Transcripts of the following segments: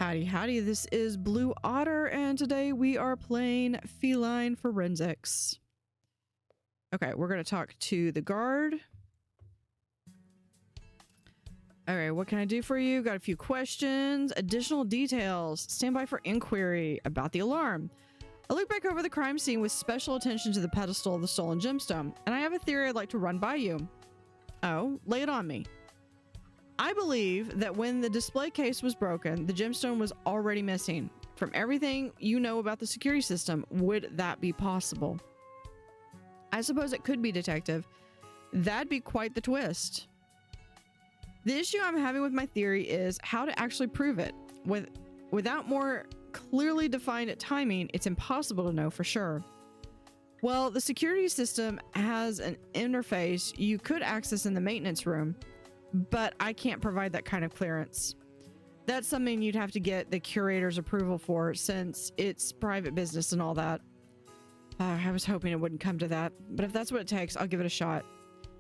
Howdy, howdy. This is Blue Otter, and today we are playing Feline Forensics. Okay, we're going to talk to the guard. Okay, what can I do for you? Got a few questions. Additional details. Stand by for inquiry about the alarm. I look back over the crime scene with special attention to the pedestal of the stolen gemstone, and I have a theory I'd like to run by you. Oh, lay it on me. I believe that when the display case was broken, the gemstone was already missing. From everything you know about the security system, would that be possible? I suppose it could be, Detective. That'd be quite the twist. The issue I'm having with my theory is how to actually prove it. Without more clearly defined timing, it's impossible to know for sure. Well, the security system has an interface you could access in the maintenance room, but I can't provide that kind of clearance. That's something you'd have to get the curator's approval for, since it's private business and all that. I was hoping it wouldn't come to that, but if that's what it takes, I'll give it a shot.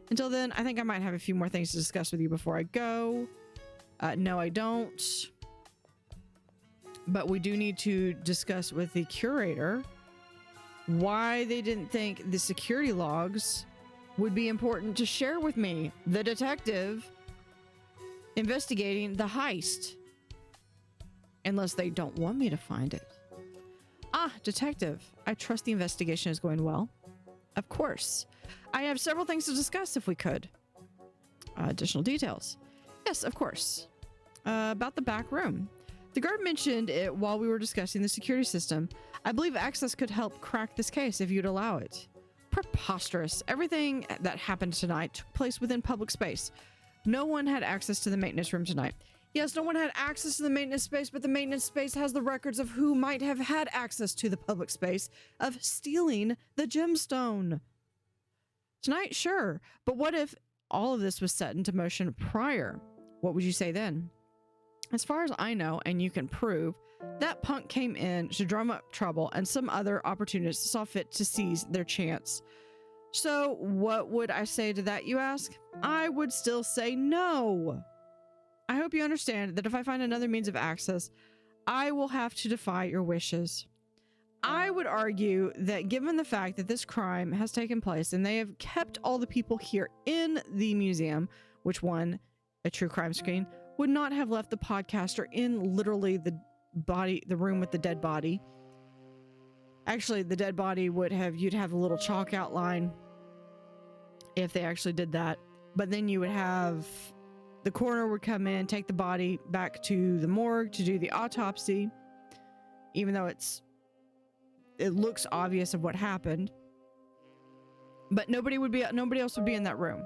Until then, I think I might have a few more things to discuss with you before I go. No, I don't. But we do need to discuss with the curator why they didn't think the security logs would be important to share with me, the detective investigating the heist. Unless they don't want me to find it. Ah, Detective, I trust the investigation is going well. Of course. I have several things to discuss if we could. Additional details. Yes, of course. About the back room. The guard mentioned it while we were discussing the security system. I believe access could help crack this case if you'd allow it. Preposterous. Everything that happened tonight took place within public space. No one had access to the maintenance room tonight. Yes, no one had access to the maintenance space, but the maintenance space has the records of who might have had access to the public space of stealing the gemstone. Tonight, sure. But what if all of this was set into motion prior? What would you say then? As far as I know, and you can prove, that punk came in to drum up trouble, and some other opportunists saw fit to seize their chance. So what would I say to that, you ask? I would still say no. I hope you understand that if I find another means of access, I will have to defy your wishes. I would argue that given the fact that this crime has taken place and they have kept all the people here in the museum, which one, a true crime scene, would not have left the podcaster in literally the room with the dead body. Actually, the dead body you'd have a little chalk outline if they actually did that. But then you would have the coroner would come in, take the body back to the morgue to do the autopsy, even though it looks obvious of what happened. But nobody else would be in that room.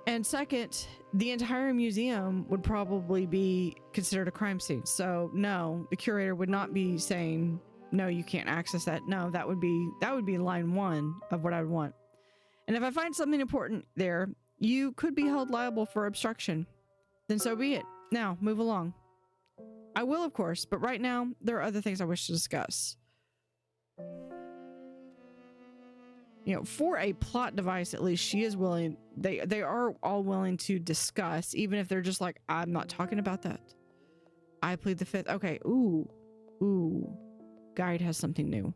And second, the entire museum would probably be considered a crime scene. So no, the curator would not be saying, no, you can't access that. No, that would be line one of what I would want. And if I find something important there, you could be held liable for obstruction. Then so be it. Now, move along. I will, of course, but right now, there are other things I wish to discuss. You know, for a plot device, at least she is willing, they are all willing to discuss, even if they're just like, I'm not talking about that. I plead the fifth. Okay, ooh. Guide has something new.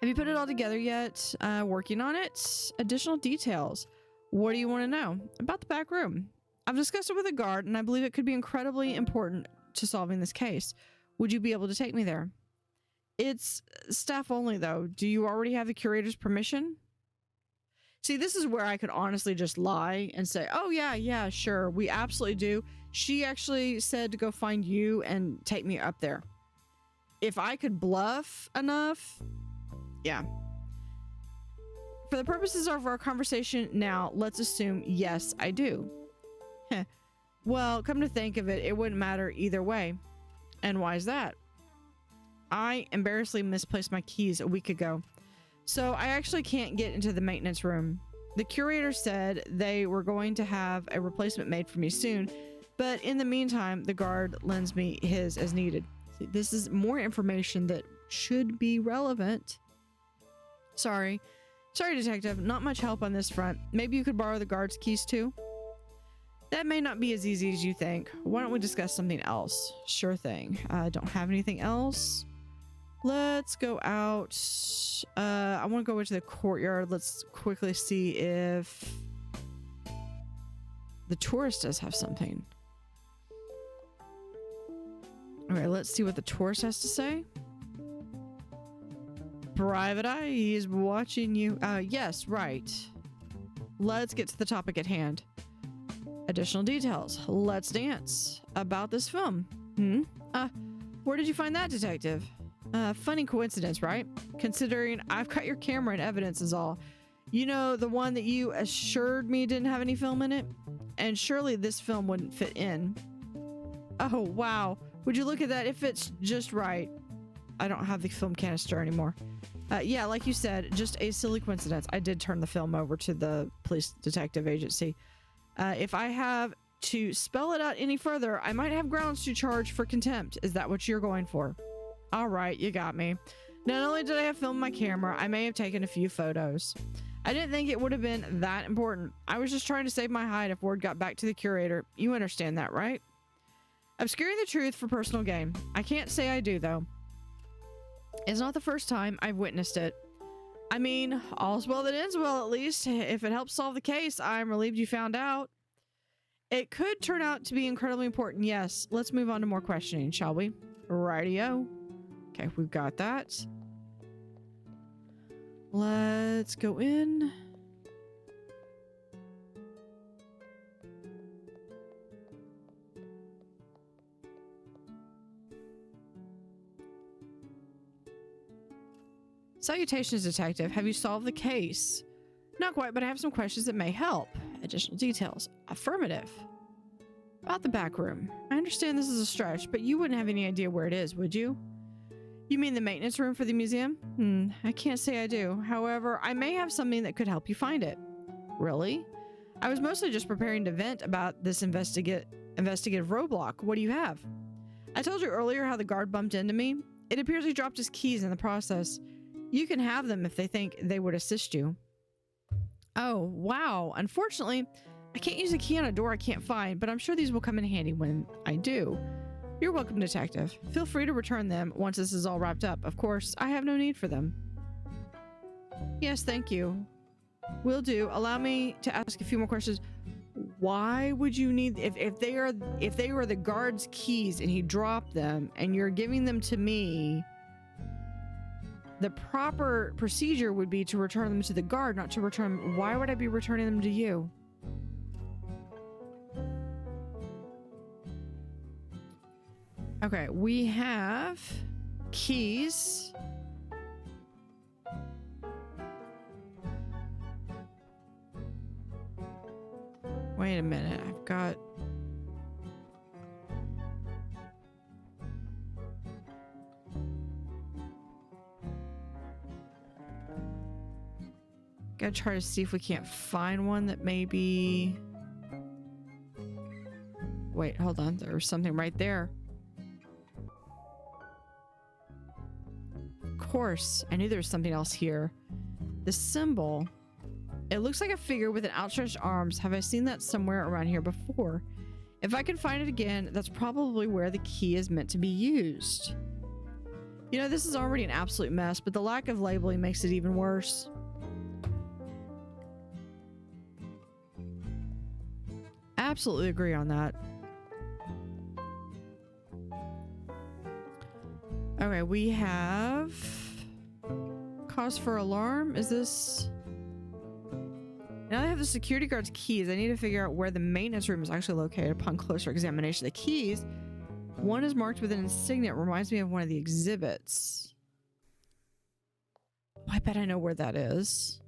Have you put it all together yet? Working on it. Additional details. What do you want to know? About the back room. I've discussed it with a guard, and I believe it could be incredibly important to solving this case. Would you be able to take me there? It's staff only, though. Do you already have the curator's permission? See, this is where I could honestly just lie and say, oh, yeah, sure. We absolutely do. She actually said to go find you and take me up there. If I could bluff enough, yeah. For the purposes of our conversation now, let's assume, yes, I do. Well, come to think of it, it wouldn't matter either way. And why is that? I embarrassingly misplaced my keys a week ago, so I actually can't get into the maintenance room. The curator said they were going to have a replacement made for me soon, but in the meantime, the guard lends me his as needed. See, this is more information that should be relevant. Sorry, Detective, not much help on this front. Maybe you could borrow the guard's keys too? That may not be as easy as you think. Why don't we discuss something else? Sure thing. Don't have anything else. Let's go out. I want to go into the courtyard. Let's quickly see if the tourist does have something. All right, let's see what the tourist has to say. Private Eye, he's watching you. Yes, right. Let's get to the topic at hand. Additional details. Let's dance. About this film. Where did you find that, detective? Funny coincidence, right? Considering I've got your camera and evidence is all. You know, the one that you assured me didn't have any film in it? And surely this film wouldn't fit in. Oh, wow. Would you look at that? It fits just right. I don't have the film canister anymore. Yeah, like you said, just a silly coincidence. I did turn the film over to the police detective agency. If I have to spell it out any further, I might have grounds to charge for contempt. Is that what you're going for? All right, you got me. Not only did I have filmed my camera, I may have taken a few photos. I didn't think it would have been that important. I was just trying to save my hide if word got back to the curator. You understand that, right? Obscuring the truth for personal gain. I can't say I do, though. It's not the first time I've witnessed it. I mean, all's well that ends well, at least. If it helps solve the case, I'm relieved you found out. It could turn out to be incredibly important, yes. Let's move on to more questioning, shall we? Rightio. Okay, we've got that. Let's go in. Salutations, detective. Have you solved the case? Not quite, but I have some questions that may help. Additional details. Affirmative. About the back room. I understand this is a stretch, but you wouldn't have any idea where it is, would you? You mean the maintenance room for the museum? I can't say I do. However, I may have something that could help you find it. Really? I was mostly just preparing to vent about this investigative roadblock. What do you have? I told you earlier how the guard bumped into me. It appears he dropped his keys in the process. You can have them if they think they would assist you. Oh, wow. Unfortunately, I can't use a key on a door I can't find, but I'm sure these will come in handy when I do. You're welcome, detective. Feel free to return them once this is all wrapped up. Of course, I have no need for them. Yes, thank you. Will do. Allow me to ask a few more questions. Why would you need if they are the guard's keys and he dropped them and you're giving them to me? The proper procedure would be to return them to the guard, not to return them. Why would I be returning them to you? Okay, we have keys. Wait a minute, I've got... Gotta try to see if we can't find one that maybe... Wait, hold on, there's something right there. Of course, I knew there was something else here. The symbol. It looks like a figure with an outstretched arms. Have I seen that somewhere around here before? If I can find it again, that's probably where the key is meant to be used. You know, this is already an absolute mess, but the lack of labeling makes it even worse. Absolutely agree on that. Okay, we have cause for alarm. Is this... Now that I have the security guard's keys, I need to figure out where the maintenance room is actually located upon closer examination. The keys, one is marked with an insignia. It reminds me of one of the exhibits. I bet I know where that is.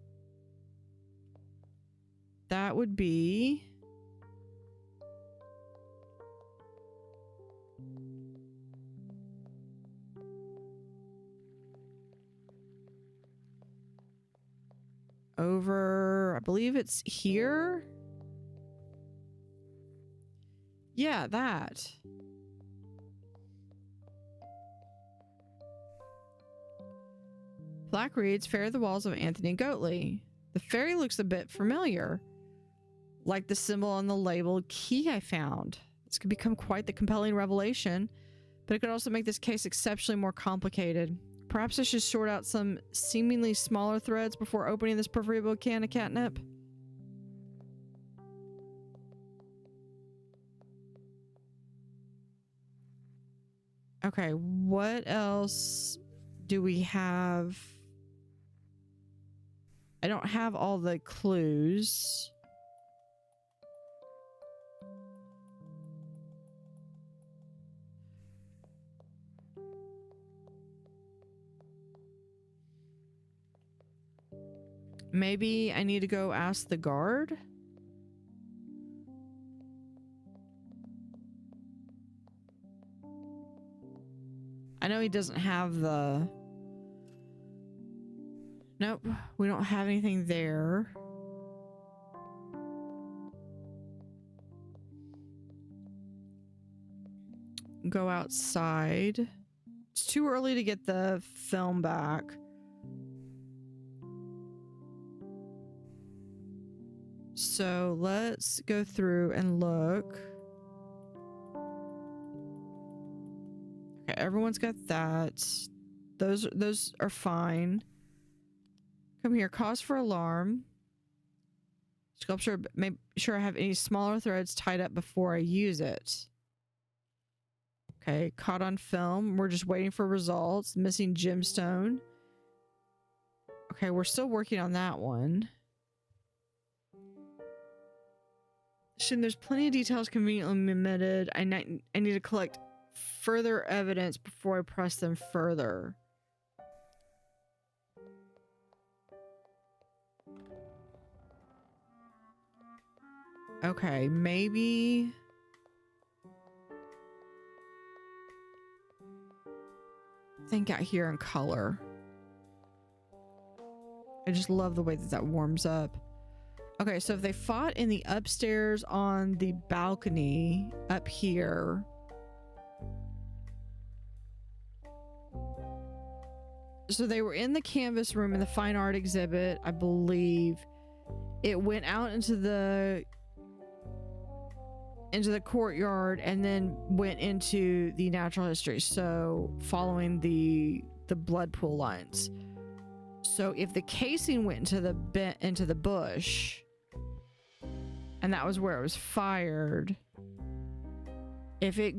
That would be... over, I believe it's here. Yeah, that. Plaque reads, Fairy of the Walls of Anthony Goatley. The fairy looks a bit familiar. like the symbol on the labeled key I found. This could become quite the compelling revelation, but it could also make this case exceptionally more complicated. Perhaps I should sort out some seemingly smaller threads before opening this proverbial can of catnip. Okay, what else do we have? I don't have all the clues. Maybe I need to go ask the guard? I know he doesn't have the... Nope, we don't have anything there. Go outside. It's too early to get the film back. So let's go through and look. Okay, everyone's got that. Those are fine. Come here, cause for alarm. Sculpture, make sure I have any smaller threads tied up before I use it. Okay, caught on film. We're just waiting for results. Missing gemstone. Okay, we're still working on that one. There's plenty of details conveniently omitted. I need to collect further evidence before I press them further. Okay, maybe... think out here in color. I just love the way that warms up. Okay, so if they fought in the upstairs on the balcony up here... So they were in the canvas room in the fine art exhibit, I believe. It went out into the courtyard and then went into the natural history. So following the blood pool lines. So if the casing went into the bush, and that was where it was fired, if he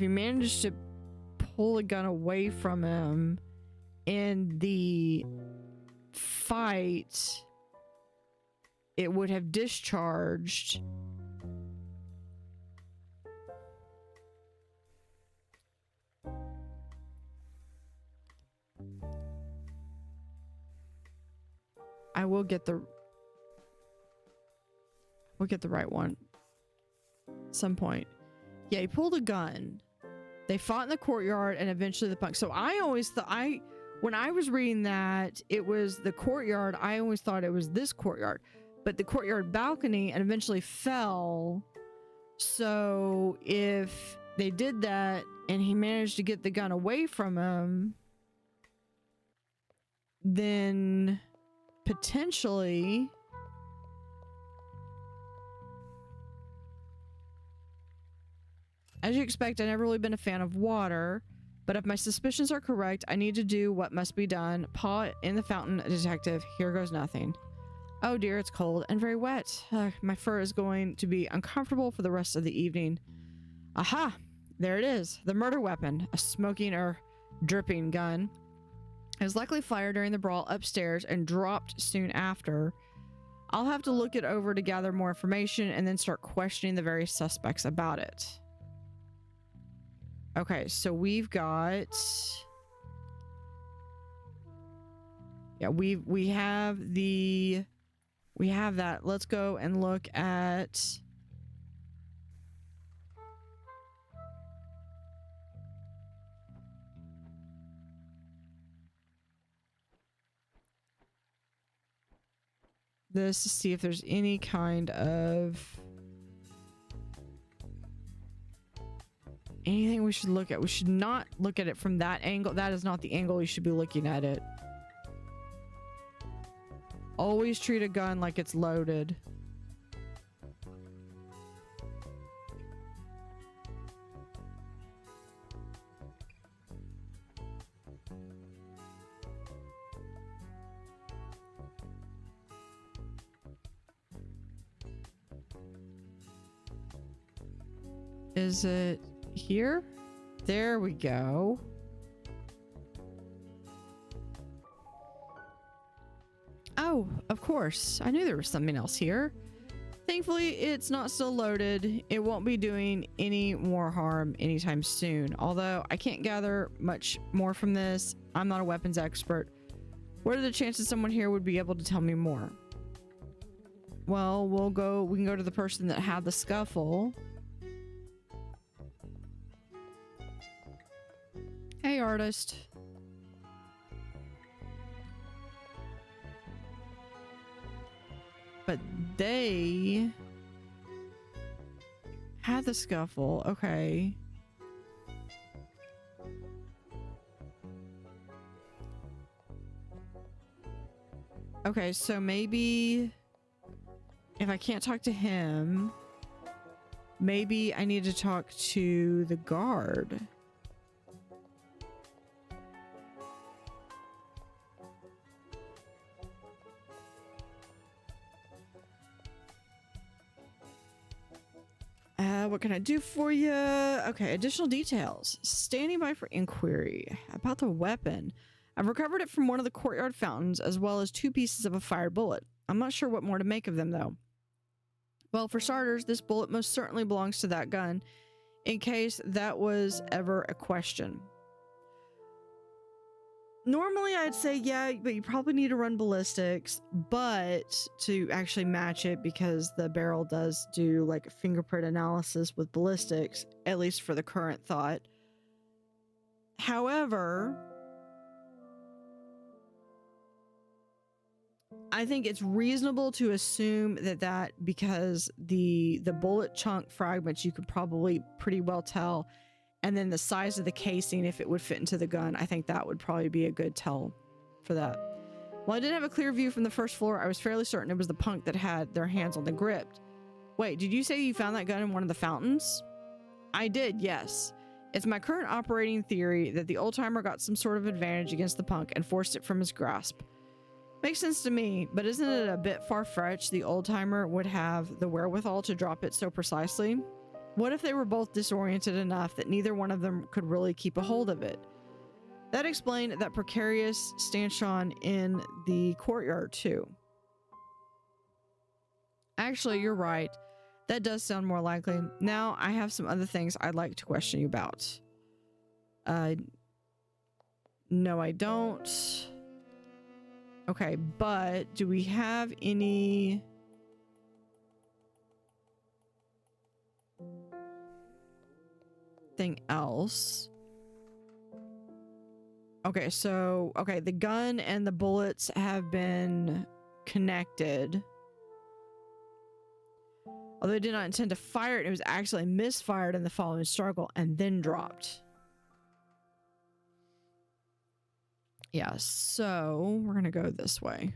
managed to pull a gun away from him in the fight, it would have discharged. We'll get the right one at some point. Yeah, he pulled a gun. They fought in the courtyard and eventually the punk. So I always thought, when I was reading that it was the courtyard, I always thought it was this courtyard, but the courtyard balcony and eventually fell. So if they did that and he managed to get the gun away from him, then potentially as you expect, I've never really been a fan of water, but if my suspicions are correct, I need to do what must be done. Paw in the fountain, detective. Here goes nothing. Oh dear, it's cold and very wet. My fur is going to be uncomfortable for the rest of the evening. Aha! There it is. The murder weapon. A smoking or dripping gun. It was likely fired during the brawl upstairs and dropped soon after. I'll have to look it over to gather more information and then start questioning the various suspects about it. Okay, so we've got... Yeah, we have that. Let's go and look at... this to see if there's any kind of... anything we should look at. We should not look at it from that angle. That is not the angle you should be looking at it. Always treat a gun like it's loaded. Is it here? There we go. Oh, of course. I knew there was something else here. Thankfully, it's not still loaded. It won't be doing any more harm anytime soon. Although I can't gather much more from this. I'm not a weapons expert. What are the chances someone here would be able to tell me more? Well, we can go to the person that had the scuffle. Hey, artist. But they had the scuffle. Okay. Okay, so maybe if I can't talk to him, maybe I need to talk to the guard. What can I do for you? Okay, additional details. Standing by for inquiry about the weapon. I've recovered it from one of the courtyard fountains, as well as 2 pieces of a fired bullet. I'm not sure what more to make of them, though. Well, for starters, this bullet most certainly belongs to that gun, in case that was ever a question. Normally, I'd say, yeah, but you probably need to run ballistics, but to actually match it, because the barrel does do like a fingerprint analysis with ballistics, at least for the current thought. However, I think it's reasonable to assume that because the bullet chunk fragments, you could probably pretty well tell. And then the size of the casing, if it would fit into the gun, I think that would probably be a good tell for that. While I didn't have a clear view from the first floor, I was fairly certain it was the punk that had their hands on the grip. Wait, did you say you found that gun in one of the fountains? I did, yes. It's my current operating theory that the old-timer got some sort of advantage against the punk and forced it from his grasp. Makes sense to me, but isn't it a bit far-fetched the old-timer would have the wherewithal to drop it so precisely? What if they were both disoriented enough that neither one of them could really keep a hold of it? That explained that precarious stanchion in the courtyard too. Actually, you're right. That does sound more likely. Now, I have some other things I'd like to question you about. No, I don't. Okay, but do we have any... thing else? Okay, so the gun and the bullets have been connected, although I did not intend to fire it. It was actually misfired in the following struggle and then dropped. Yeah, so we're gonna go this way.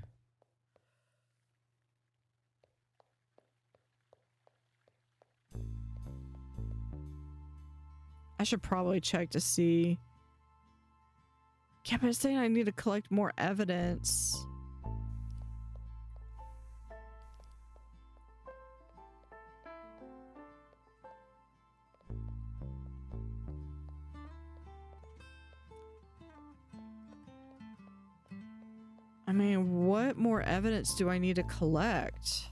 I should probably check to see. Yeah, but it's saying I need to collect more evidence. I mean, what more evidence do I need to collect?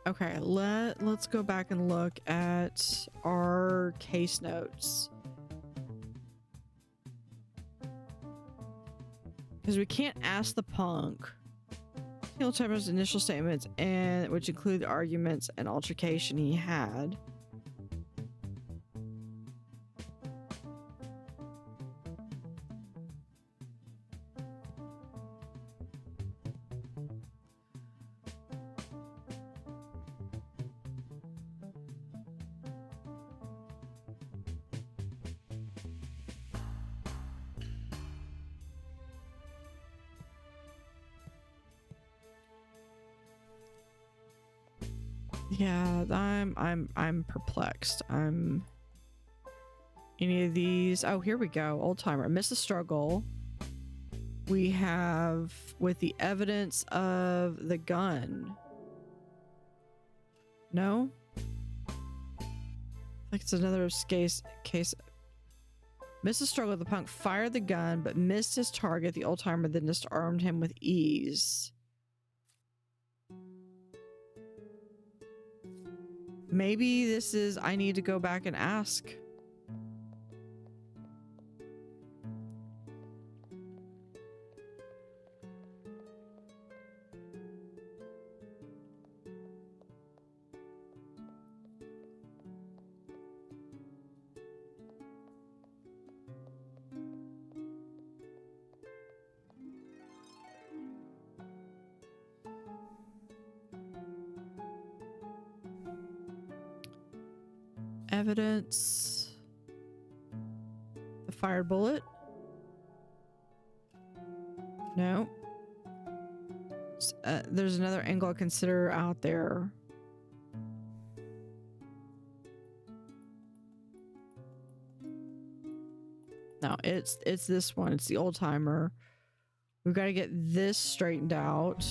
Okay, let's go back and look at our case notes. Because we can't ask the punk. Hellhound's initial statements, and which include the arguments and altercation he had. Yeah, I'm perplexed. I'm any of these. Oh, here we go. Old timer. Miss a struggle. We have with the evidence of the gun. No? Like it's another case. Missed a struggle. The punk fired the gun, but missed his target. The old timer then disarmed him with ease. Maybe this is, I need to go back and ask. Evidence. The fired bullet. No. There's another angle I consider out there. No, it's this one. It's the old timer. We've got to get this straightened out.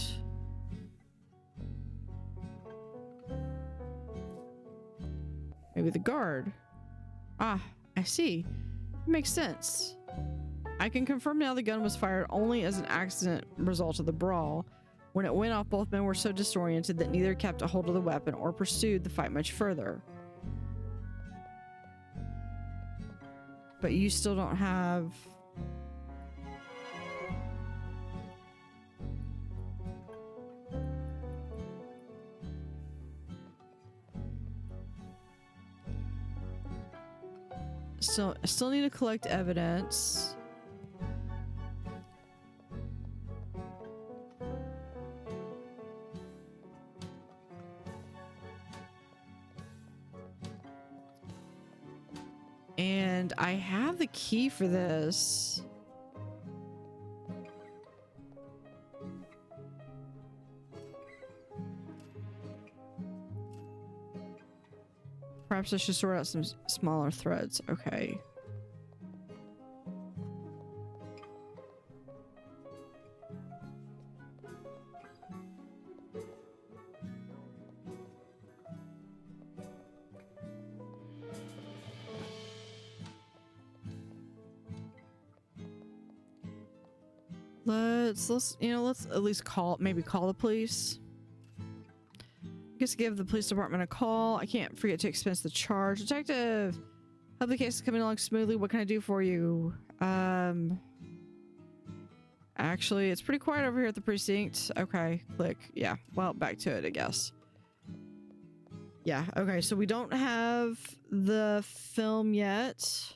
Maybe the guard. Ah, I see. It makes sense. I can confirm now the gun was fired only as an accident result of the brawl. When it went off, both men were so disoriented that neither kept a hold of the weapon or pursued the fight much further. But you still don't have... Still need to collect evidence. And I have the key for this. Perhaps I should sort out some smaller threads. Okay. Let's at least maybe call the police. I guess give the police department a call. I can't forget to expense the charge. Detective, hope the case is coming along smoothly. What can I do for you? Actually, it's pretty quiet over here at the precinct. Okay, click. Yeah, well, back to it, I guess. Yeah, okay, so we don't have the film yet.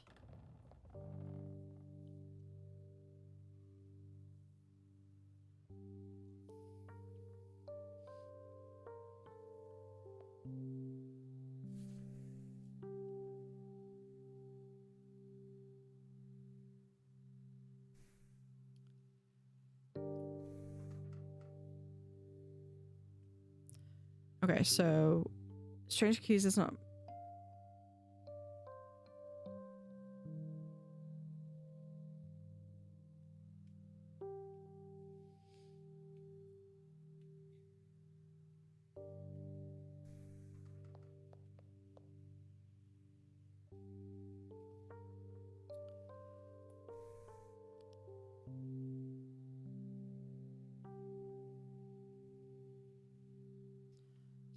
Okay, so strange keys is not...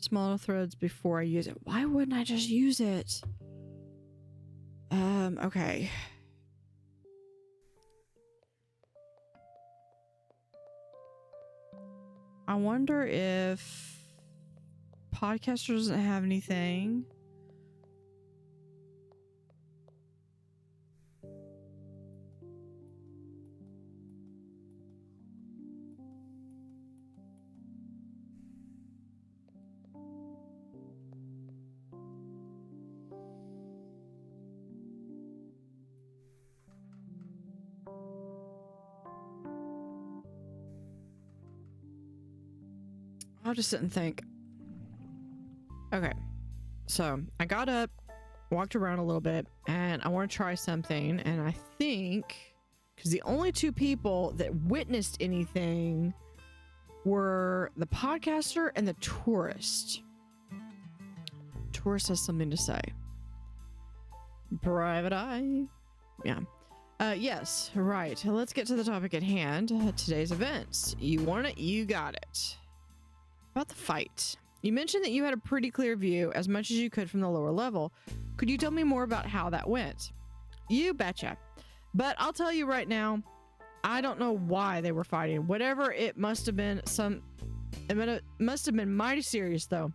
Smaller threads before I use it. Why wouldn't I just use it? Okay. I wonder if Podcaster doesn't have anything. I'll just sit and think. Okay, so I got up, walked around a little bit, and I want to try something. And I think, because the only two people that witnessed anything were the podcaster and the tourist. Tourist has something to say. Private eye. Yeah. Yes, right. Let's get to the topic at hand. Today's events. You want it? You got it. About the fight. You mentioned that you had a pretty clear view, as much as you could from the lower level. Could you tell me more about how that went? You betcha. But I'll tell you right now, I don't know why they were fighting. Whatever it must have been, it must have been mighty serious, though.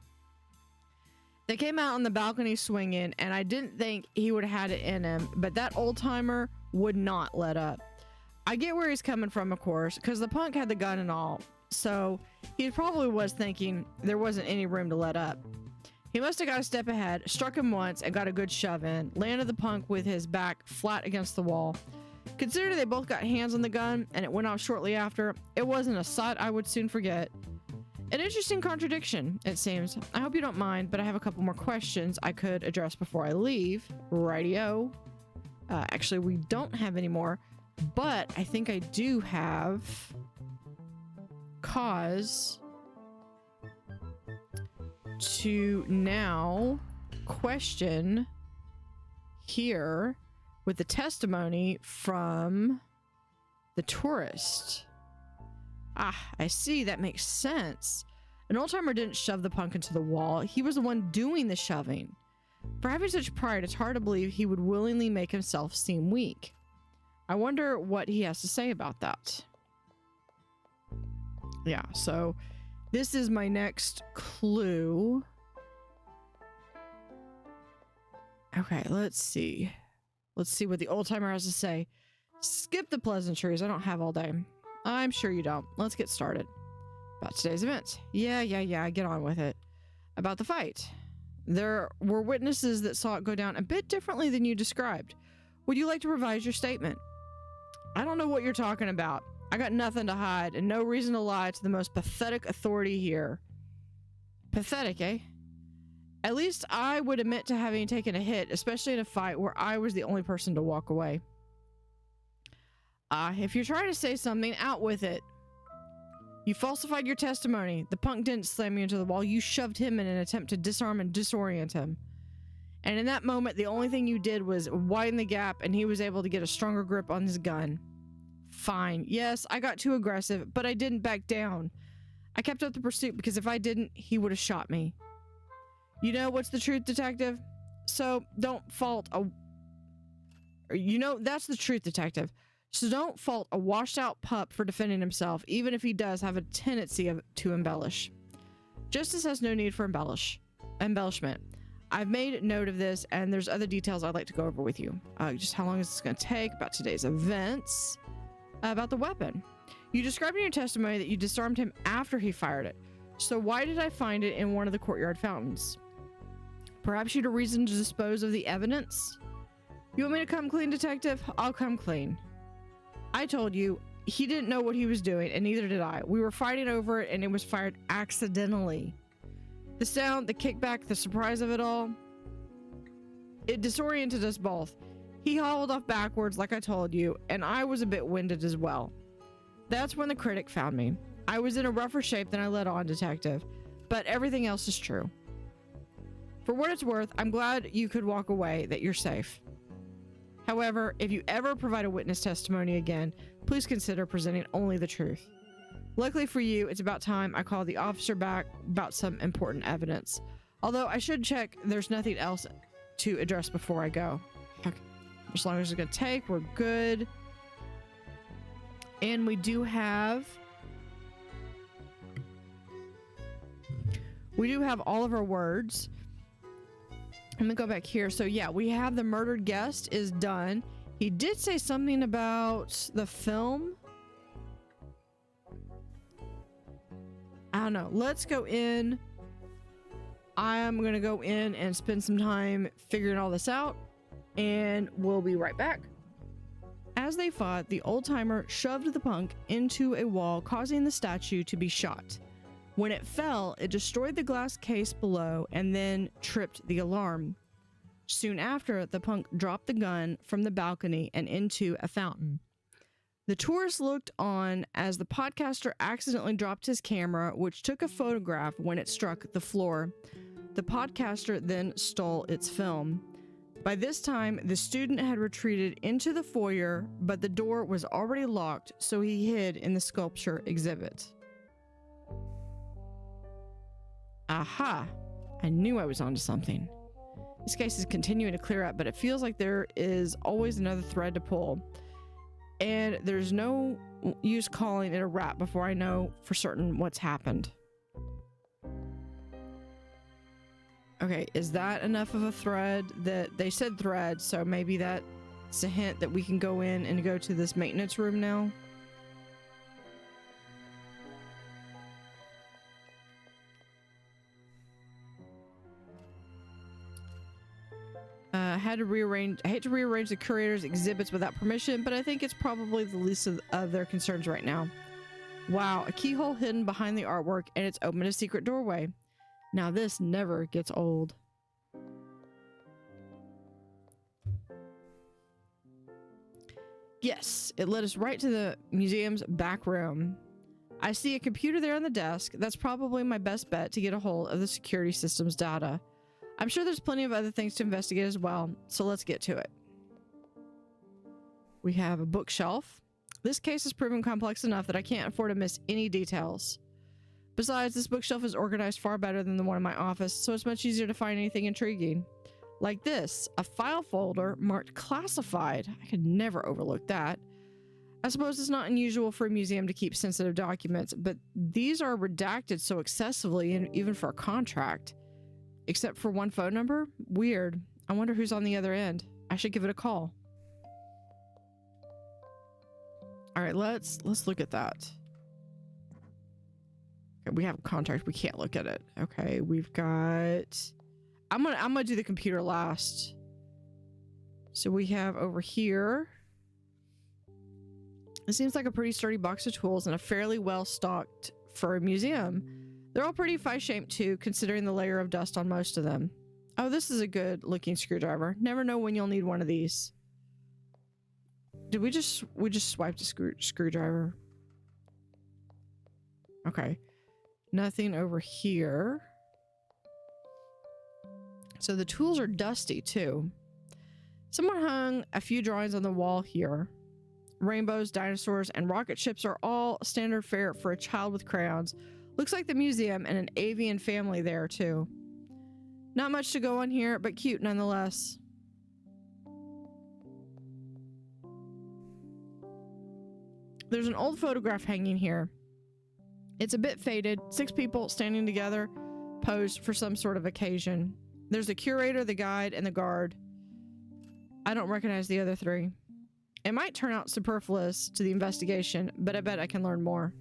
They came out on the balcony swinging, and I didn't think he would have had it in him, but that old timer would not let up. I get where he's coming from, of course, because the punk had the gun and all, so he probably was thinking there wasn't any room to let up. He must have got a step ahead, struck him once, and got a good shove in, landed the punk with his back flat against the wall. Considering they both got hands on the gun, and it went off shortly after, it wasn't a sight I would soon forget. An interesting contradiction, it seems. I hope you don't mind, but I have a couple more questions I could address before I leave. Radio. Actually, we don't have any more, but I think I do have cause to now question here with the testimony from the tourist. Ah, I see. That makes sense. An old-timer didn't shove the punk into the wall. He was the one doing the shoving. For having such pride, it's hard to believe he would willingly make himself seem weak. I wonder what he has to say about that. Yeah, so this is my next clue. Okay, let's see. Let's see what the old-timer has to say. Skip the pleasantries. I don't have all day. I'm sure you don't. Let's get started. About today's events. Yeah, get on with it. About the fight. There were witnesses that saw it go down a bit differently than you described. Would you like to revise your statement? I don't know what you're talking about. I got nothing to hide and no reason to lie to the most pathetic authority here. Pathetic, eh? At least I would admit to having taken a hit, especially in a fight where I was the only person to walk away. If you're trying to say something, out with it. You falsified your testimony. The punk didn't slam you into the wall. You shoved him in an attempt to disarm and disorient him. And in that moment, the only thing you did was widen the gap and he was able to get a stronger grip on his gun. Fine. Yes, I got too aggressive, but I didn't back down. I kept up the pursuit because if I didn't, he would have shot me. You know what's the truth, detective? So don't fault a... You know, that's the truth, detective. So don't fault a washed-out pup for defending himself, even if he does have a tendency to embellish. Justice has no need for embellishment. I've made note of this, and there's other details I'd like to go over with you. Just how long is this going to take, about today's events, about the weapon. You described in your testimony that you disarmed him after he fired it. So why did I find it in one of the courtyard fountains? Perhaps you had a reason to dispose of the evidence? You want me to come clean, detective? I'll come clean. I told you, he didn't know what he was doing, and neither did I. We were fighting over it, and it was fired accidentally. The sound, the kickback, the surprise of it all, it disoriented us both. He hobbled off backwards, like I told you, and I was a bit winded as well. That's when the critic found me. I was in a rougher shape than I let on, detective, but everything else is true. For what it's worth, I'm glad you could walk away, that you're safe. However, if you ever provide a witness testimony again, please consider presenting only the truth. Luckily for you, it's about time I called the officer back about some important evidence. Although I should check there's nothing else to address before I go. Okay. As long as it's going to take, we're good. And we do have all of our words. Let me go back here. So yeah, we have the murdered guest is done. He did say something about the film. I don't know. Let's go in. I'm going to go in and spend some time figuring all this out, and we'll be right back. As they fought, the old-timer shoved the punk into a wall, causing the statue to be shot. When it fell, it destroyed the glass case below and then tripped the alarm. Soon after, the punk dropped the gun from the balcony and into a fountain. The tourists looked on as the podcaster accidentally dropped his camera, which took a photograph when it struck the floor. The podcaster then stole its film. By this time, the student had retreated into the foyer, but the door was already locked, so he hid in the sculpture exhibit. Aha! I knew I was onto something. This case is continuing to clear up, but it feels like there is always another thread to pull. And there's no use calling it a wrap before I know for certain what's happened. Okay, is that enough of a thread? That they said thread, so maybe that's a hint that we can go in and go to this maintenance room now. I hate to rearrange the curator's exhibits without permission, but I think it's probably the least of their concerns right now. Wow, a keyhole hidden behind the artwork, and it's opened a secret doorway. Now this never gets old. Yes, it led us right to the museum's back room. I see a computer there on the desk. That's probably my best bet to get a hold of the security system's data. I'm sure there's plenty of other things to investigate as well, so let's get to it. We have a bookshelf. This case has proven complex enough that I can't afford to miss any details. Besides, this bookshelf is organized far better than the one in my office, so it's much easier to find anything intriguing. Like this, a file folder marked classified. I could never overlook that. I suppose it's not unusual for a museum to keep sensitive documents, but these are redacted so excessively, and even for a contract. Except for one phone number? Weird. I wonder who's on the other end. I should give it a call. All right, let's look at that. Okay, we have a contract. We can't look at it. Okay, we've got. I'm gonna do the computer last. So we have over here. It seems like a pretty sturdy box of tools and a fairly well stocked for a museum. They're all pretty fi-shaped too, considering the layer of dust on most of them. Oh, this is a good looking screwdriver. Never know when you'll need one of these. Did we just swiped a screwdriver? Okay. Nothing over here. So the tools are dusty too. Someone hung a few drawings on the wall here. Rainbows, dinosaurs, and rocket ships are all standard fare for a child with crayons. Looks like the museum and an avian family there too. Not much to go on here, but cute nonetheless. There's an old photograph hanging here. It's a bit faded. 6 people standing together, posed for some sort of occasion. There's the curator, the guide, and the guard. I don't recognize the other 3. It might turn out superfluous to the investigation, but I bet I can learn more.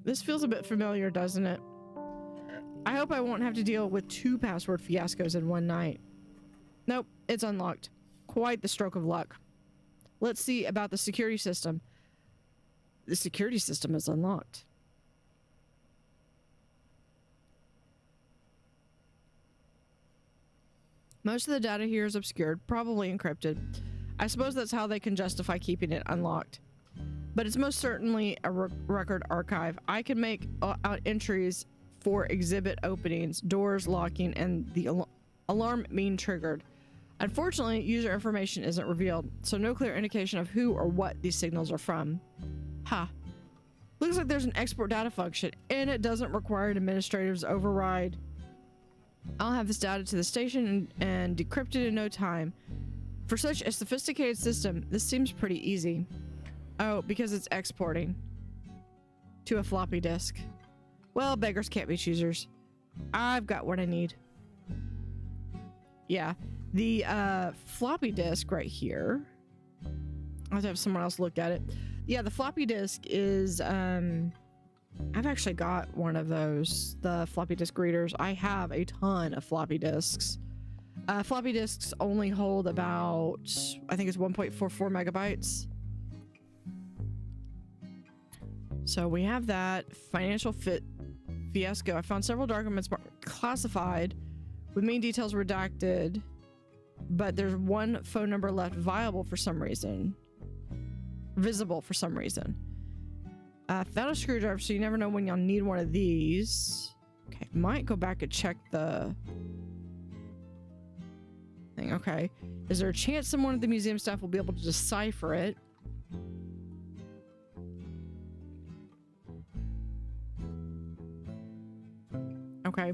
This feels a bit familiar, doesn't it? I hope I won't have to deal with 2 password fiascos in one night. Nope, it's unlocked. Quite the stroke of luck. Let's see about the security system. The security system is unlocked. Most of the data here is obscured, probably encrypted. I suppose that's how they can justify keeping it unlocked. But it's most certainly a record archive. I can make out entries for exhibit openings, doors locking, and the alarm being triggered. Unfortunately, user information isn't revealed, so no clear indication of who or what these signals are from. Ha. Looks like there's an export data function, and it doesn't require an administrator's override. I'll have this data to the station and decrypted in no time. For such a sophisticated system, this seems pretty easy. Oh, because it's exporting to a floppy disk. Well, beggars can't be choosers. I've got what I need. Yeah, the floppy disk right here. I'll have to have someone else look at it. Yeah, the floppy disk is I've actually got one of those, the floppy disk readers. I have a ton of floppy disks. Floppy disks only hold about, I think it's 1.44 megabytes. So we have that financial fiasco. I found several documents classified with main details redacted, but there's one phone number left visible for some reason. Found a screwdriver, so you never know when you'll need one of these. Okay, might go back and check the thing. Okay, is there a chance someone at the museum staff will be able to decipher it? Okay.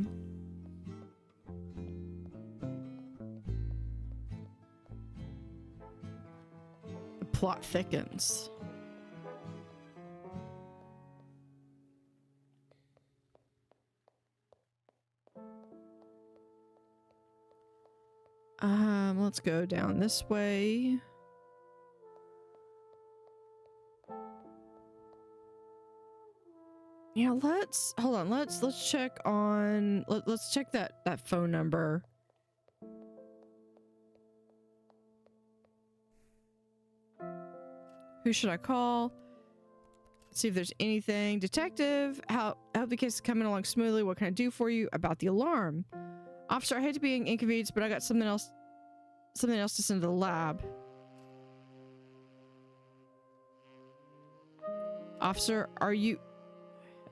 The plot thickens. Let's go down this way. Yeah, let's hold on. Let's check on. Let's check that phone number. Who should I call? See if there's anything. Detective, I hope the case is coming along smoothly. What can I do for you? About the alarm. Officer, I hate to be inconvenienced, but I got something else to send to the lab. Officer, are you...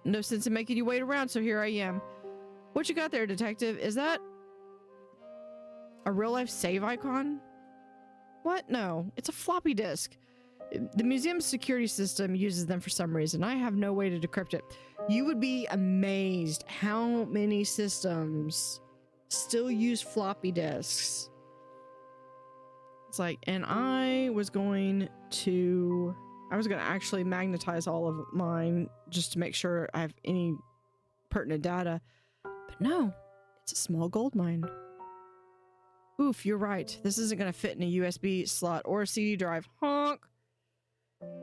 No sense in making you wait around, so here I am. What you got there, detective? Is that a real-life save icon? What? No, it's a floppy disk. The museum's security system uses them for some reason. I have no way to decrypt it. You would be amazed how many systems still use floppy disks. It's like, and I was going to actually magnetize all of mine just to make sure I have any pertinent data. But no, it's a small gold mine. Oof, you're right. This isn't going to fit in a USB slot or a CD drive. Honk.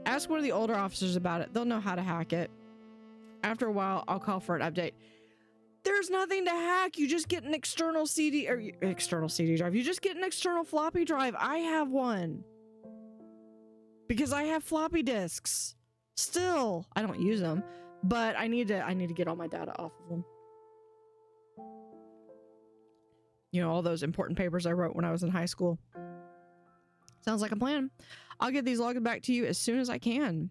Ask one of the older officers about it. They'll know how to hack it. After a while, I'll call for an update. There's nothing to hack. You just get an external CD or external CD drive. You just get an external floppy drive. I have one because I have floppy disks. Still, I don't use them, but I need to get all my data off of them. You know, all those important papers I wrote when I was in high school. Sounds like a plan. I'll get these logged back to you as soon as I can.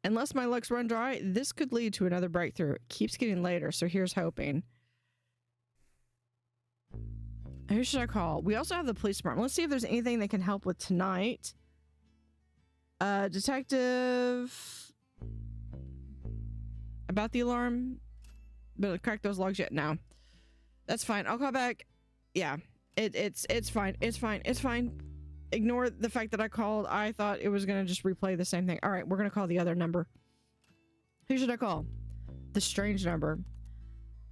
Unless my luck's run dry, this could lead to another breakthrough. It keeps getting later, so here's hoping. Who should I call? We also have the police department. Let's see if there's anything they can help with tonight. Detective. About the alarm. Better crack those logs yet? No. That's fine. I'll call back. Yeah. It's fine. It's fine. It's fine. Ignore the fact that I called. I thought it was going to just replay the same thing. All right, we're going to call the other number. Who should I call? The strange number.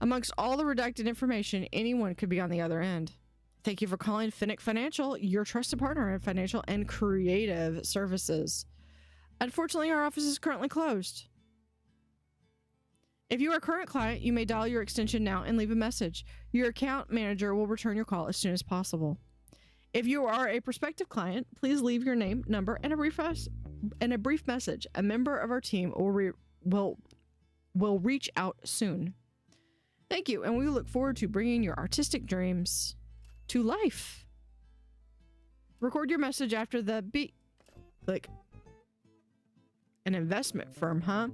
Amongst all the redacted information, anyone could be on the other end. Thank you for calling Finnick Financial, your trusted partner in financial and creative services. Unfortunately, our office is currently closed. If you are a current client, you may dial your extension now and leave a message. Your account manager will return your call as soon as possible. If you are a prospective client, please leave your name, number, and a brief message. A member of our team will reach out soon. Thank you, and we look forward to bringing your artistic dreams to life. Record your message after the beep. Like an investment firm, huh?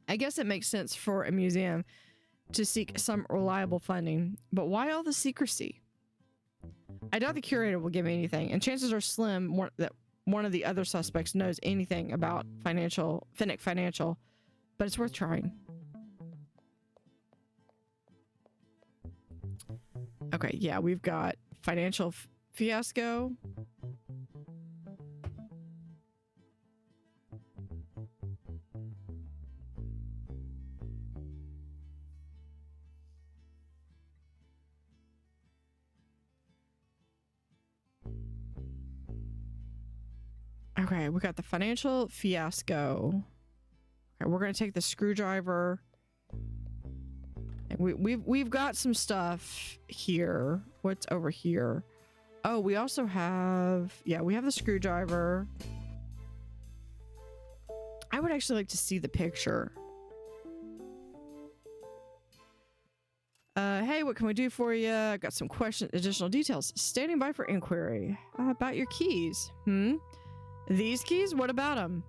I guess it makes sense for a museum to seek some reliable funding, but why all the secrecy? I doubt the curator will give me anything, and chances are slim that one of the other suspects knows anything about Finnick Financial, but it's worth trying. Okay, yeah, we've got financial fiasco. Okay, we got the financial fiasco. Okay, we're gonna take the screwdriver. We've got some stuff here. What's over here? Oh, we also have, yeah, we have the screwdriver. I would actually like to see the picture. Hey, what can we do for you? I got some questions, additional details. Standing by for inquiry. About your keys. These keys? What about them?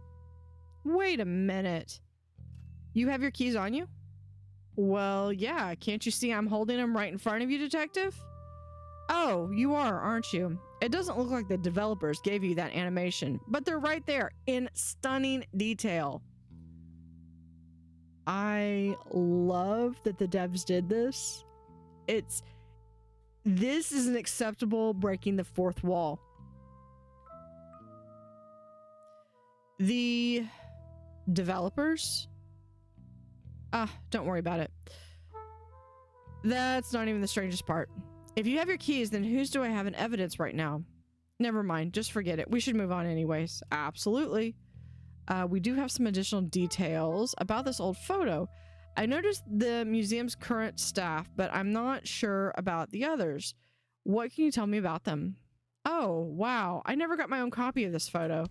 Wait a minute. You have your keys on you? Well, yeah. Can't you see I'm holding them right in front of you, detective? Oh, you are, aren't you? It doesn't look like the developers gave you that animation, but they're right there in stunning detail. I love that the devs did this. This is an acceptable breaking the fourth wall. The developers? Don't worry about it. That's not even the strangest part. If you have your keys, then whose do I have in evidence right now? Never mind, just forget it. We should move on anyways. Absolutely. We do have some additional details about this old photo. I noticed the museum's current staff, but I'm not sure about the others. What can you tell me about them? Oh, wow. I never got my own copy of this photo.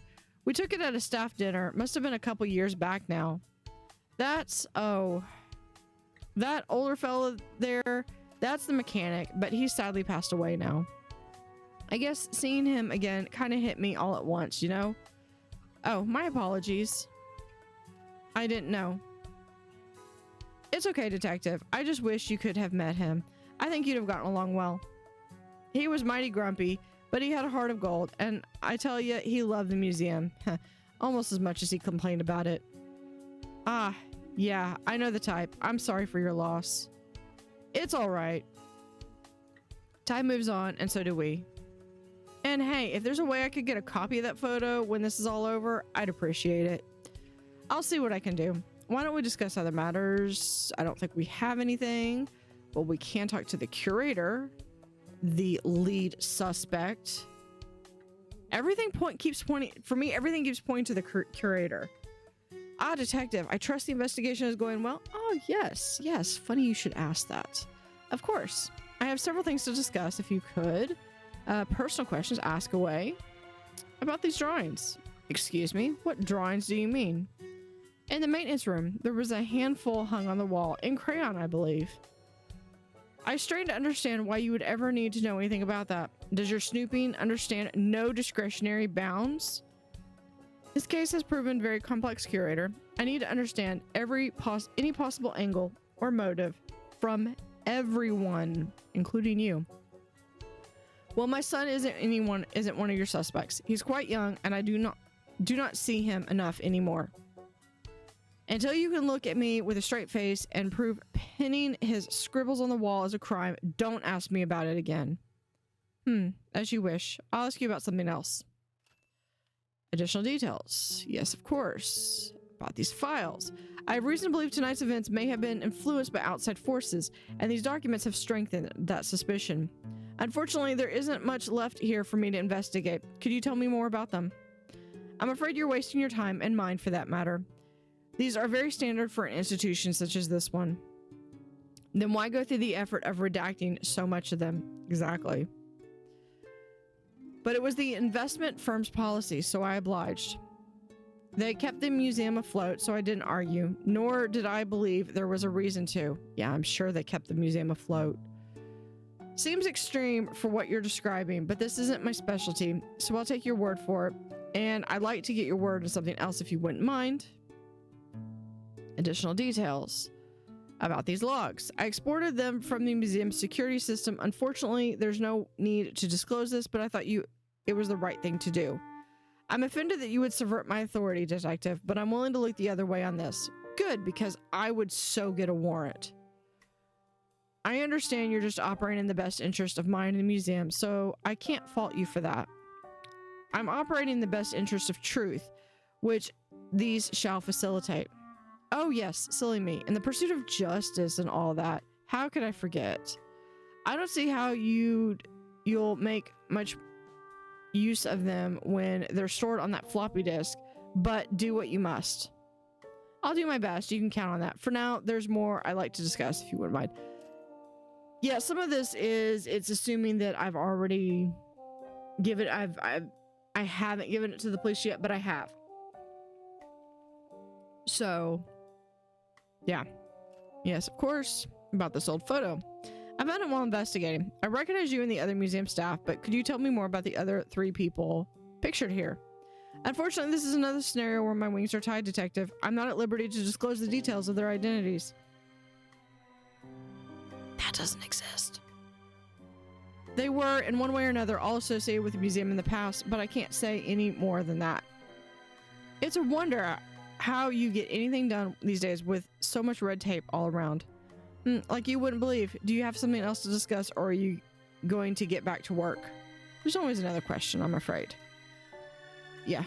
We took it at a staff dinner. Must have been a couple years back now. That older fellow there, that's the mechanic, but he sadly passed away now. I guess seeing him again kind of hit me all at once, you know? Oh, my apologies. I didn't know. It's okay, detective. I just wish you could have met him. I think you'd have gotten along well. He was mighty grumpy, but he had a heart of gold, and I tell you, he loved the museum. Almost as much as he complained about it. Ah, yeah, I know the type. I'm sorry for your loss. It's all right. Time moves on, and so do we. And hey, if there's a way I could get a copy of that photo when this is all over, I'd appreciate it. I'll see what I can do. Why don't we discuss other matters? I don't think we have anything, but we can talk to the curator, the lead suspect. Everything keeps pointing to the curator. Ah, detective, I trust the investigation is going well. Oh, yes. Funny you should ask that. Of course. I have several things to discuss if you could. Personal questions, ask away. About these drawings. Excuse me, what drawings do you mean? In the maintenance room, there was a handful hung on the wall, in crayon, I believe. I strain to understand why you would ever need to know anything about that. Does your snooping understand no discretionary bounds? This case has proven very complex, curator. I need to understand any possible angle or motive from everyone, including you. Well, my son isn't one of your suspects. He's quite young, and I do not see him enough anymore. Until you can look at me with a straight face and prove pinning his scribbles on the wall is a crime, don't ask me about it again. As you wish. I'll ask you about something else. Additional details. Yes, of course. About these files. I have reason to believe tonight's events may have been influenced by outside forces, and these documents have strengthened that suspicion. Unfortunately, there isn't much left here for me to investigate. Could you tell me more about them? I'm afraid you're wasting your time and mine for that matter. These are very standard for an institution such as this one. Then why go through the effort of redacting so much of them? Exactly. But it was the investment firm's policy, so I obliged. They kept the museum afloat, so I didn't argue, nor did I believe there was a reason to. Yeah, I'm sure they kept the museum afloat. Seems extreme for what you're describing, but this isn't my specialty, so I'll take your word for it. And I'd like to get your word on something else if you wouldn't mind. Additional details about these logs. I exported them from the museum's security system. Unfortunately, there's no need to disclose this, but I thought it was the right thing to do. I'm offended that you would subvert my authority, detective, but I'm willing to look the other way on this. Good, because I would so get a warrant. I understand you're just operating in the best interest of mine and the museum, so I can't fault you for that. I'm operating in the best interest of truth, which these shall facilitate. Oh yes, silly me. In the pursuit of justice and all that, how could I forget? I don't see how you'll make much use of them when they're stored on that floppy disk, but do what you must. I'll do my best. You can count on that. For now, there's more I'd like to discuss if you wouldn't mind. Yeah, some of this it's assuming that I've already given I haven't given it to the police yet, but I have. So, yeah. Yes, of course. About this old photo. I found it while investigating. I recognize you and the other museum staff, but could you tell me more about the other 3 people pictured here? Unfortunately, this is another scenario where my wings are tied, Detective. I'm not at liberty to disclose the details of their identities. That doesn't exist. They were, in one way or another, all associated with the museum in the past, but I can't say any more than that. It's a wonder how you get anything done these days with so much red tape all around. Like you wouldn't believe. Do you have something else to discuss, or are you going to get back to work? There's always another question, I'm afraid. Yeah,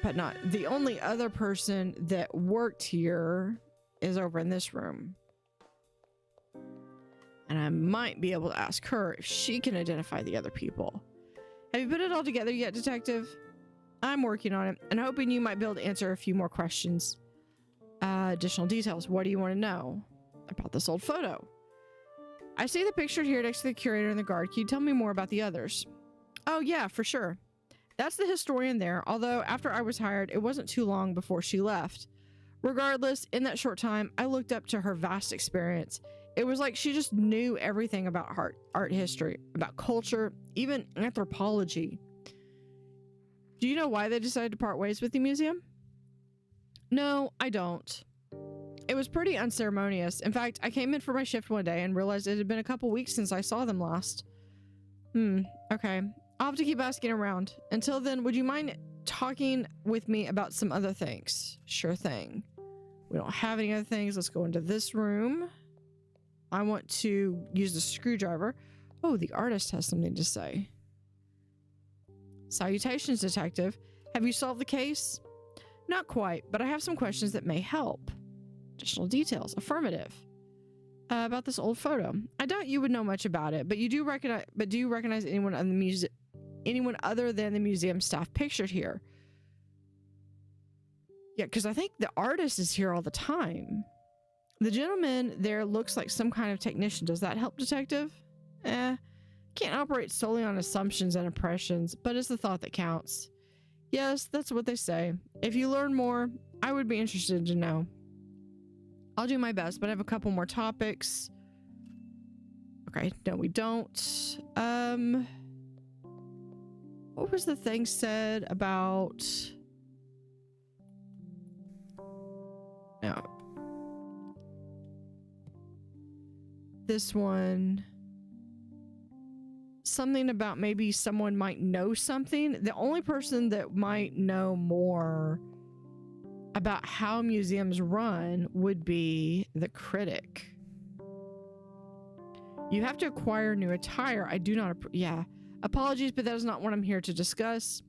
but not. The only other person that worked here is over in this room. And I might be able to ask her if she can identify the other people. Have you put it all together yet, Detective? I'm working on it and hoping you might be able to answer a few more questions. Additional details. What do you want to know about this old photo? I see the picture here next to the curator and the guard. Can you tell me more about the others? Oh yeah, for sure. That's the historian there, although after I was hired, it wasn't too long before she left. Regardless, in that short time, I looked up to her vast experience. It was like she just knew everything about art history, about culture, even anthropology. Do you know why they decided to part ways with the museum? No, I don't. It was pretty unceremonious. In fact, I came in for my shift one day and realized it had been a couple weeks since I saw them last. Okay. I'll have to keep asking around. Until then, would you mind talking with me about some other things? Sure thing. We don't have any other things. Let's go into this room. I want to use the screwdriver. Oh, the artist has something to say. Salutations, Detective. Have you solved the case? Not quite, but I have some questions that may help. Additional details. Affirmative. About this old photo. I doubt you would know much about it, but do you recognize anyone other than the museum staff pictured here? Yeah, because I think the artist is here all the time. The gentleman there looks like some kind of technician. Does that help, Detective? Can't operate solely on assumptions and impressions, but it's the thought that counts. Yes, that's what they say. If you learn more, I would be interested to know. I'll do my best, but I have a couple more topics. Okay, no, we don't. What was the thing said about... No. This one... Something about maybe someone might know something. The only person that might know more about how museums run would be the critic. You have to acquire new attire. I do not... Yeah. Apologies, but that is not what I'm here to discuss.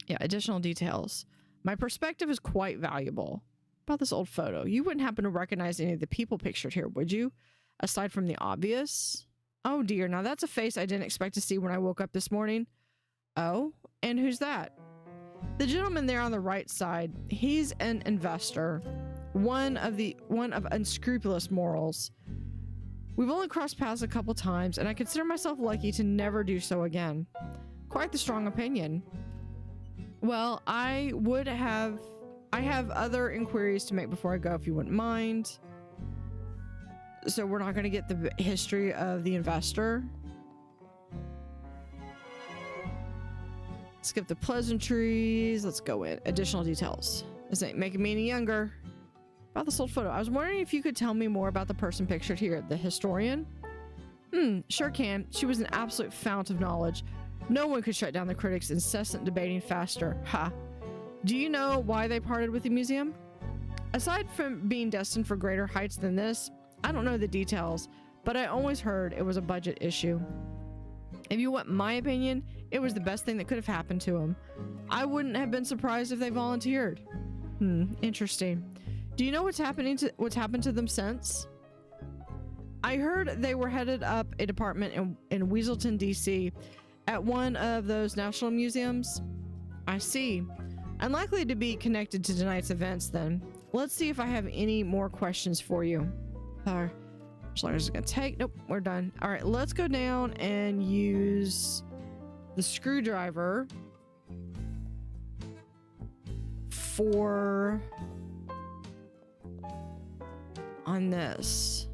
Yeah, additional details. My perspective is quite valuable. About this old photo. You wouldn't happen to recognize any of the people pictured here, would you? Aside from the obvious? Oh dear, now that's a face I didn't expect to see when I woke up this morning. Oh, and who's that? The gentleman there on the right side. He's an investor. One of unscrupulous morals. We've only crossed paths a couple times, and I consider myself lucky to never do so again. Quite the strong opinion. Well, I have other inquiries to make before I go, if you wouldn't mind. So we're not going to get the history of the investor. Skip the pleasantries. Let's go in. Additional details. This ain't making me any younger. About this old photo. I was wondering if you could tell me more about the person pictured here. The historian? Sure can. She was an absolute fount of knowledge. No one could shut down the critics' incessant debating faster. Ha. Do you know why they parted with the museum? Aside from being destined for greater heights than this, I don't know the details, but I always heard it was a budget issue. If you want my opinion, it was the best thing that could have happened to them. I wouldn't have been surprised if they volunteered. Interesting. Do you know what's happened to them since? I heard they were headed up a department in Weaselton, DC, at one of those national museums. I see. Unlikely to be connected to tonight's events then. Let's see if I have any more questions for you. How long is it gonna take? Nope, we're done. All right, let's go down and use the screwdriver for on this.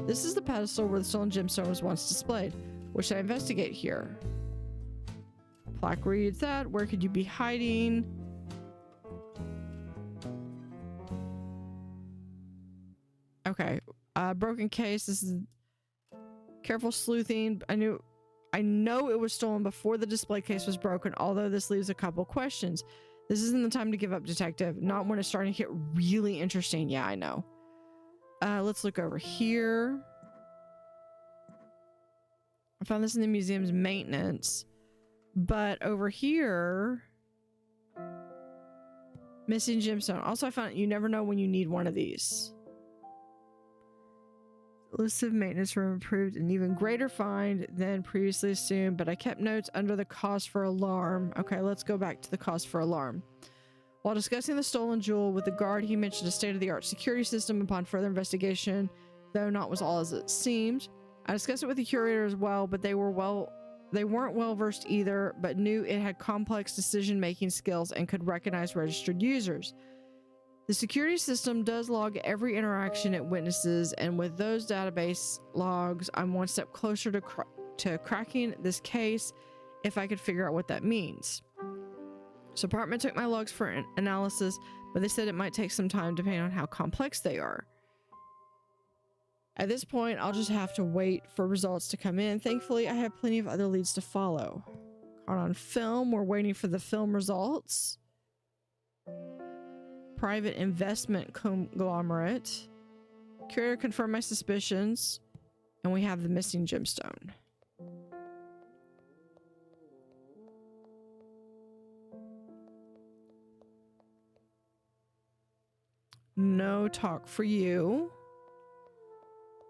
This is the pedestal where the stolen gemstone was once displayed. What should I investigate here? Plaque reads that. Where could you be hiding? Okay. Broken case. This is careful sleuthing. I know it was stolen before the display case was broken, although this leaves a couple questions. This isn't the time to give up, detective. Not when it's starting to get really interesting. Yeah, I know. Let's look over here. I found this in the museum's maintenance. But over here... Missing gemstone. Also, I found you never know when you need one of these. List of maintenance room proved an even greater find than previously assumed, but I kept notes under the cause for alarm. Okay, let's go back to the cause for alarm. While discussing the stolen jewel with the guard, he mentioned a state-of-the-art security system. Upon further investigation, though not was all as it seemed. I discussed it with the curator as well, but they weren't well versed either, but knew it had complex decision-making skills and could recognize registered users. The security system does log every interaction it witnesses, and with those database logs, I'm one step closer to cracking this case if I could figure out what that means. So department took my logs for analysis, but they said it might take some time depending on how complex they are. At this point, I'll just have to wait for results to come in. Thankfully, I have plenty of other leads to follow. Caught on film, we're waiting for the film results. Private investment conglomerate. Curator confirmed my suspicions, and we have the missing gemstone. No talk for you.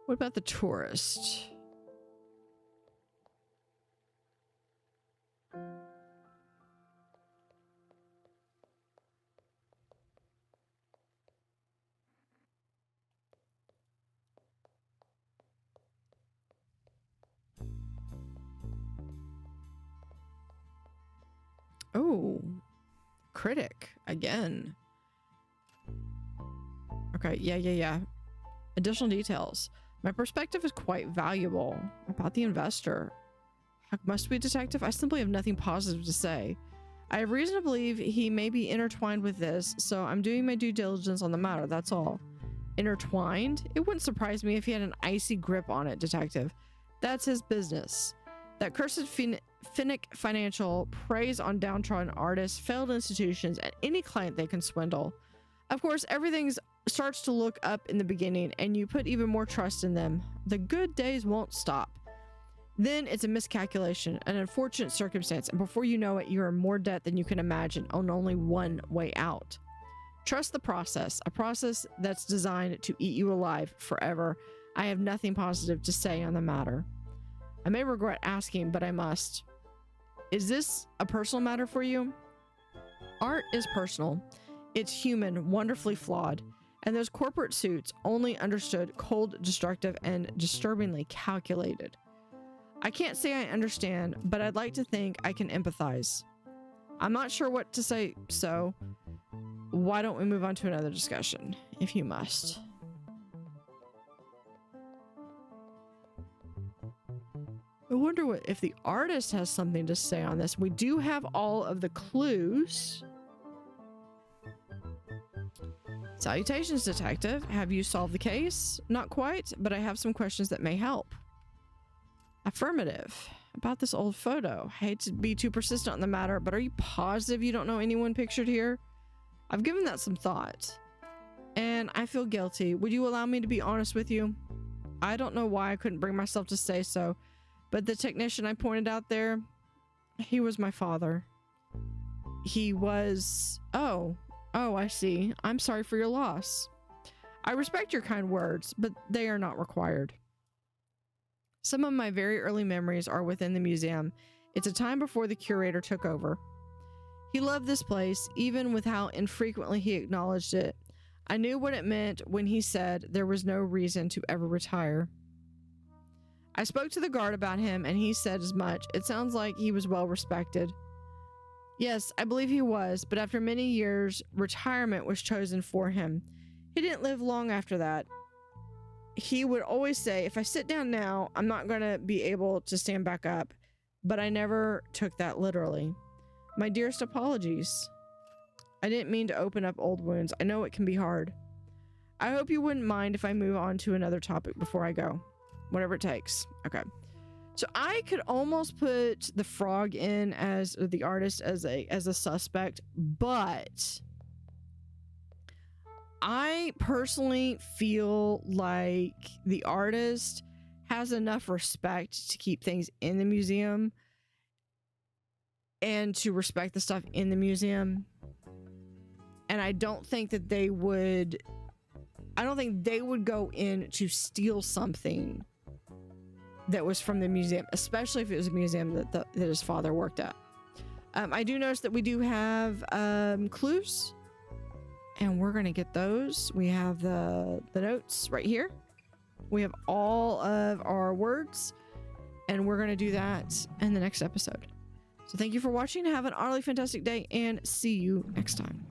What about the tourist? Oh, critic again. Okay, yeah. Additional details. My perspective is quite valuable about the investor. Must be a detective? I simply have nothing positive to say. I have reason to believe he may be intertwined with this, so I'm doing my due diligence on the matter, that's all. Intertwined? It wouldn't surprise me if he had an icy grip on it, detective. That's his business. That cursed Finnick Financial preys on downtrodden artists, failed institutions, and any client they can swindle. Of course, everything starts to look up in the beginning, and you put even more trust in them. The good days won't stop. Then it's a miscalculation, an unfortunate circumstance, and before you know it, you're in more debt than you can imagine, on only one way out. Trust the process, a process that's designed to eat you alive forever. I have nothing positive to say on the matter. I may regret asking, but I must. Is this a personal matter for you? Art is personal. It's human, wonderfully flawed. And those corporate suits only understood cold, destructive, and disturbingly calculated. I can't say I understand, but I'd like to think I can empathize. I'm not sure what to say, so why don't we move on to another discussion, if you must. I wonder if the artist has something to say on this. We do have all of the clues. Salutations, detective. Have you solved the case? Not quite, but I have some questions that may help. Affirmative. About this old photo. I hate to be too persistent on the matter, but are you positive you don't know anyone pictured here? I've given that some thought, and I feel guilty. Would you allow me to be honest with you? I don't know why I couldn't bring myself to say so, but the technician I pointed out there, he was my father. He was... Oh, I see. I'm sorry for your loss. I respect your kind words, but they are not required. Some of my very early memories are within the museum. It's a time before the curator took over. He loved this place, even with how infrequently he acknowledged it. I knew what it meant when he said there was no reason to ever retire. I spoke to the guard about him, and he said as much. It sounds like he was well respected. Yes, I believe he was, but after many years, retirement was chosen for him. He didn't live long after that. He would always say, if I sit down now, I'm not going to be able to stand back up. But I never took that literally. My dearest apologies. I didn't mean to open up old wounds. I know it can be hard. I hope you wouldn't mind if I move on to another topic before I go. Whatever it takes. Okay. So I could almost put the frog in as the artist as a suspect, but I personally feel like the artist has enough respect to keep things in the museum and to respect the stuff in the museum. And I don't think that they would go in to steal something that was from the museum, especially if it was a museum that his father worked at. I do notice that we do have clues, and we're gonna get those. We have the notes right here. We have all of our words, and we're gonna do that in the next episode. So thank you for watching. Have an utterly fantastic day, and see you next time.